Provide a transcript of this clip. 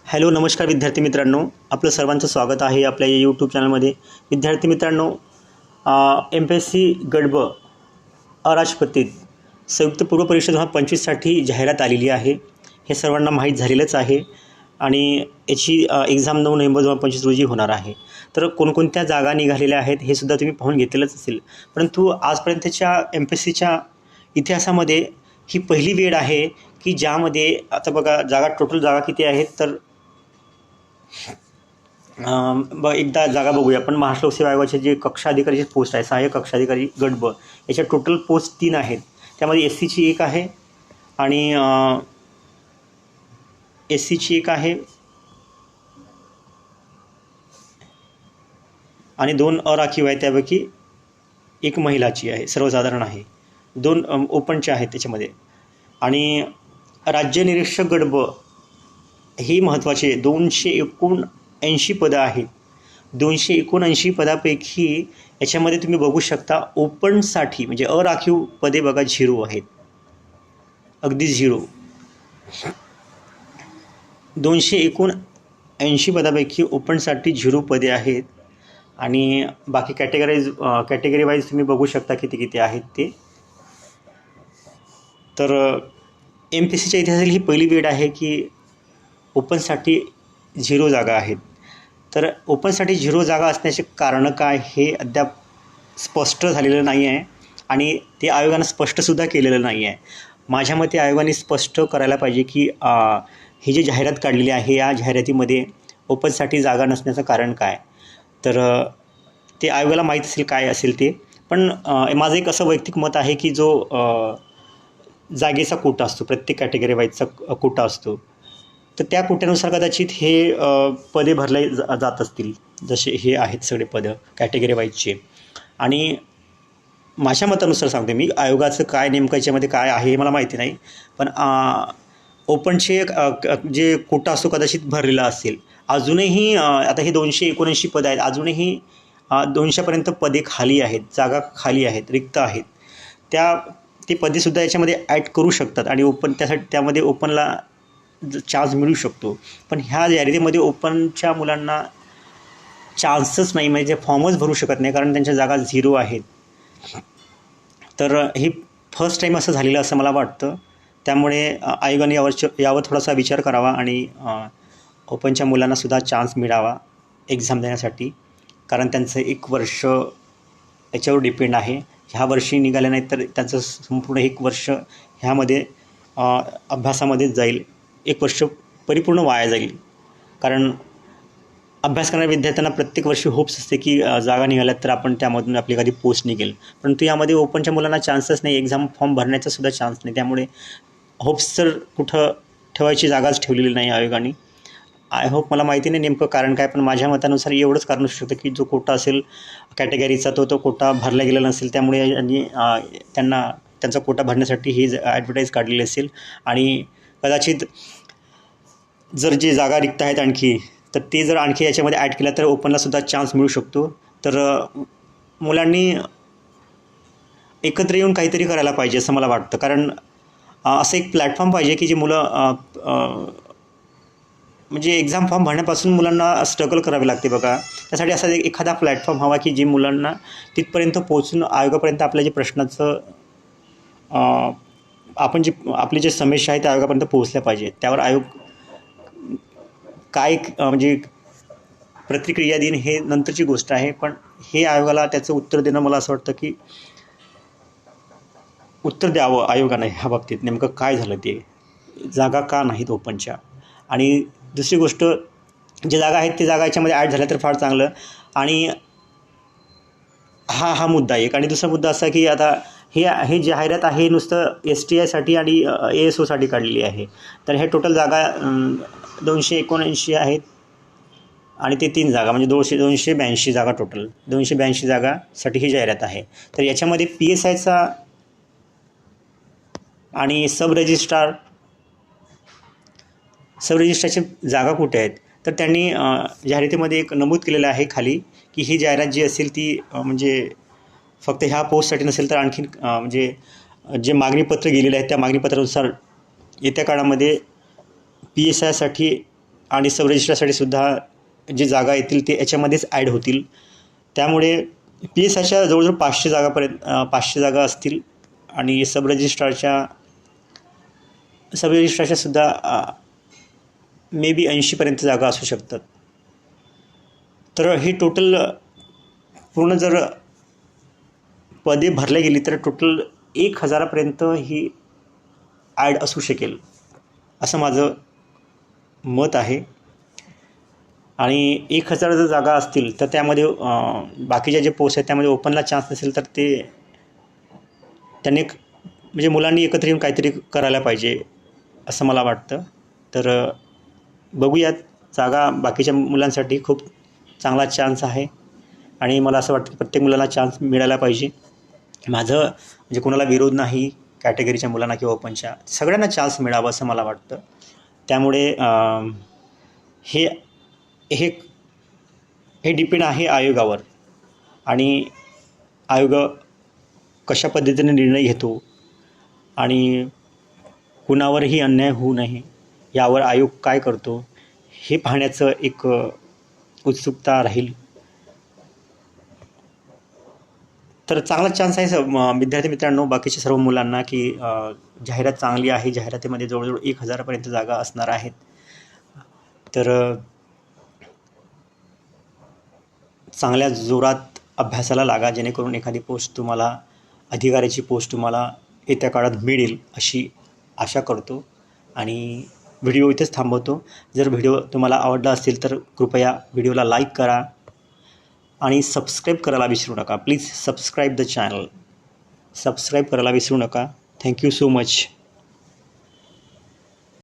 Hello नमस्कार विद्यार्थी मित्रांनो, आपलं सर्वांचं स्वागत आहे आपल्या यूट्यूब चॅनलमध्ये. विद्यार्थी मित्रांनो, MPSC गट ब अराजपत्रित संयुक्त पूर्व परीक्षा 2025साठी जाहिरात आलेली आहे. हे सर्वांना माहीत झालेलंच आहे आणि याची एक्झाम 9 नोव्हेंबर 2025 रोजी होणार आहे. तर कोणकोणत्या जागा निघालेल्या आहेत हे सुद्धा तुम्ही पाहून घेतलेलंच असेल. परंतु आजपर्यंतच्या MPSCच्या इतिहासामध्ये ही पहिली वेळ आहे की ज्यामध्ये आता बघा टोटल जागा किती आहेत तर एकदा जागा बघूया आपण. महाराष्ट्र लोकसेवा आयोगाचे जे कक्षा अधिकारीची पोस्ट आहे, सहाय्यक कक्षा अधिकारी गट ब, याच्या टोटल पोस्ट 3 आहेत. त्यामध्ये SCची एक आहे आणि SCची एक आहे आणि 2 अराखीव आहे. त्यापैकी एक महिलाची आहे, सर्वसाधारण आहे. 2 ओपनच्या आहेत त्याच्यामध्ये. आणि राज्य निरीक्षक गट ब ही महत्त्वाची 279 पदं आहेत. 279 पदापैकी याच्यामध्ये तुम्ही बघू शकता ओपनसाठी म्हणजे अराखीव पदे बघा 0 आहेत, अगदी 0. 279 पदापैकी ओपनसाठी 0 पदे आहेत आणि बाकी कॅटेगरी वाईज तुम्ही बघू शकता किती आहेत ते. तर MPSCच्या इतिहासातील ही पहिली वेळ आहे की ओपनसाठी 0 जागा आहेत. तर ओपनसाठी 0 जागा असण्याचे कारण काय हे अद्याप स्पष्ट झालेलं नाही आहे आणि ते आयोगानं स्पष्टसुद्धा केलेलं नाही आहे. माझ्या मते आयोगाने स्पष्ट करायला पाहिजे की ही जी जाहिरात काढलेली आहे या जाहिरातीमध्ये ओपनसाठी जागा नसण्याचं कारण काय. तर ते आयोगाला माहीत असेल काय असेल ते. पण माझं एक असं वैयक्तिक मत आहे की जो जागेचा कोटा असतो, प्रत्येक कॅटेगरी वाईजचा कोटा असतो, तर त्या कोट्यानुसार कदाचित हे पदे भरले जात असतील, जसे हे आहेत सगळे पदं कॅटेगरी वाईजचे. आणि माझ्या मतानुसार सांगते मी, आयोगाचं काय नेमकं याच्यामध्ये काय आहे हे मला माहिती नाही, पण ओपनचे जे कोटा असतो कदाचित भरलेला असेल. अजूनही आता हे 279 पदं आहेत, अजूनही 200पर्यंत पदे खाली आहेत, जागा खाली आहेत, रिक्त आहेत. ती पदेसुद्धा याच्यामध्ये ॲड करू शकतात आणि त्यामध्ये ओपनला चान्स मिळू शकतो. पण ह्या जाहिरातीमध्ये ओपनच्या मुलांना चान्सच नाही, म्हणजे फॉर्मच भरू शकत नाही कारण त्यांच्या जागा 0 आहेत. तर हे फर्स्ट टाईम असं झालेलं असं मला वाटतं. त्यामुळे आयोगाने यावर थोडासा विचार करावा आणि ओपनच्या मुलांनासुद्धा चान्स मिळावा एक्झाम देण्यासाठी, कारण त्यांचं 1 वर्ष याच्यावर डिपेंड आहे. ह्या वर्षी निघालं नाही तर त्यांचं संपूर्ण 1 वर्ष ह्यामध्ये अभ्यासामध्येच जाईल. 1 वर्ष परिपूर्ण वाया जाईल. कारण अभ्यास करणाऱ्या विद्यार्थ्यांना प्रत्येक वर्षी होप्स असते की जागा निघाल्यात तर आपण त्यामधून आपली एखादी पोस्ट निघेल. परंतु यामध्ये ओपनच्या मुलांना चान्सच नाही, एक्झाम फॉर्म भरण्याचा सुद्धा चान्स नाही. त्यामुळे होप्स तर कुठं ठेवायची जागाच ठेवलेली नाही आयोगाने. आय होप, मला माहिती नाही नेमकं कारण काय, पण माझ्या मतानुसार एवढंच कारण असू शकतं की जो कोटा असेल कॅटेगरीचा तो कोटा भरला गेलेला नसेल. त्यामुळे त्यांना त्यांचा कोटा भरण्यासाठी ही ॲडव्हर्टाईज काढलेली असेल. आणि कदाचित जर जे जागा रिक्त आहेत आणखी, तर ते जर आणखी याच्यामध्ये ॲड केल्या तर ओपनलासुद्धा चान्स मिळू शकतो. तर मुलांनी एकत्र येऊन काहीतरी करायला पाहिजे असं मला वाटतं. कारण असं एक प्लॅटफॉर्म पाहिजे की जे मुलं म्हणजे एक्झाम फॉर्म भरण्यापासून मुलांना स्ट्रगल करावे लागते बघा. त्यासाठी असा एखादा प्लॅटफॉर्म हवा की जे मुलांना तिथपर्यंत पोहोचून आयोगापर्यंत आपल्या जे प्रश्नाचं आपली जे समस्या आहे त्या आयोगापर्यंत पोहोचल्या पाहिजे. त्यावर आयोग काय म्हणजे प्रतिक्रिया देईन हे नंतरची गोष्ट आहे. पण हे आयोगाला त्याचं उत्तर देणं, मला असं वाटतं की उत्तर द्यावं आयोगानं ह्या बाबतीत. नेमकं काय झालं ते, जागा का नाहीत ओपनच्या. आणि दुसरी गोष्ट, जे जागा आहेत ते जागा याच्यामध्ये ॲड झाल्या तर फार चांगलं. आणि हा मुद्दा एक. आणि दुसरा मुद्दा असा की आता हे जाहिरात आहे नुसतं STIसाठी आणि ASOसाठी काढलेली आहे. तर हे टोटल जागा 279 आहेत आणि ते 3 जागा म्हणजे 282 जागा, टोटल 282 जागासाठी ही जाहिरात आहे. तर याच्यामध्ये PSIचा आणि सब रजिस्ट्रारच्या जागा कुठे आहेत तर त्यांनी जाहिरातीमध्ये एक नमूद केलेलं आहे खाली की ही जाहिरात जी असेल ती म्हणजे फक्त ह्या पोस्टसाठी नसेल तर आणखीन म्हणजे जे मागणीपत्र गेलेले आहेत त्या मागणीपत्रानुसार येत्या काळामध्ये PSIसाठी आणि सब रजिस्ट्रारसाठी सुद्धा जी जागा येतील ते याच्यामध्येच ॲड होतील. त्यामुळे पी एस आयच्या जवळजवळ 500 जागा असतील आणि सब रजिस्ट्रारच्या सुद्धा मे बी 80पर्यंत जागा असू शकतात. तर ही टोटल पूर्ण जर पदे भरल्या गेली तर टोटल 1000पर्यंत ही ॲड असू शकेल असं माझं मत आहे. आणि 1000 जर जागा असतील तर त्यामध्ये बाकीच्या जे पोस्ट आहेत त्यामध्ये ओपनला चान्स नसेल तर ते त्यांनी म्हणजे मुलांनी एकत्र येऊन काहीतरी करायला पाहिजे असं मला वाटतं. तर बघूयात, जागा बाकीच्या मुलांसाठी खूप चांगला चान्स आहे आणि मला असं वाटतं की प्रत्येक मुलाला चान्स मिळायला पाहिजे. माझं म्हणजे कोणाला विरोध नाही, कॅटेगरीच्या मुलांना किंवा ओपनच्या सगळ्यांना चान्स मिळावा असं मला वाटतं. त्यामुळे हे हे हे डिपेंड आहे आयोगावर आणि आयोग कशा पद्धतीने निर्णय घेतो आणि कुणावरही अन्याय होऊ नये यावर आयोग काय करतो हे पाहण्याचं एक उत्सुकता राहील. तर चांगला चान्स आहे विद्यार्थी मित्रांनो, बाकीच्या सर्व मुलांना की जाहिरात चांगली आहे. जाहिरातीमध्ये जवळजवळ 1000पर्यंत जागा असणार आहेत. तर चांगल्या जोरात अभ्यासाला लागा जेणेकरून एखादी पोस्ट तुम्हाला, अधिकाऱ्याची पोस्ट तुम्हाला येत्या काळात मिळेल अशी आशा करतो आणि व्हिडिओ इथेच थांबवतो. जर व्हिडिओ तुम्हाला आवडला असेल तर कृपया व्हिडिओला लाईक करा आणि सबस्क्राईब करायला विसरू नका. Please subscribe the channel. Subscribe करायला विसरू नका. Thank you so much.